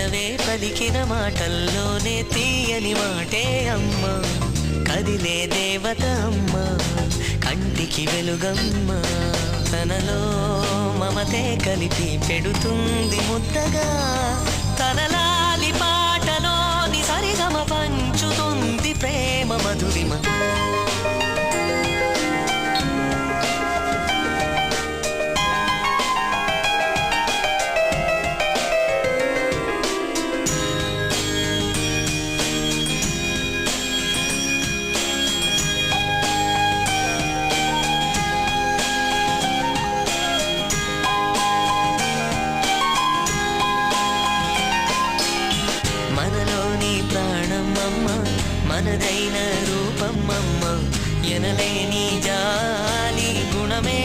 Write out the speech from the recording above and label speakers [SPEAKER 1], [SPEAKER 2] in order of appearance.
[SPEAKER 1] పెదవే పలికిన మాటల్లోనే తీయని మాటే అమ్మ, కదిలే దేవత అమ్మ, కంటికి వెలుగమ్మ, తనలో మమతే కలిపి పెడుతుంది ముద్దగా, తనలాలి పాటలోని సరిగమ పంచుతుంది ప్రేమ మధురిమ. మనలోని ప్రాణమమ్మ, మనదైన రూపమమ్మ, ఎనలేని జాలి గుణమే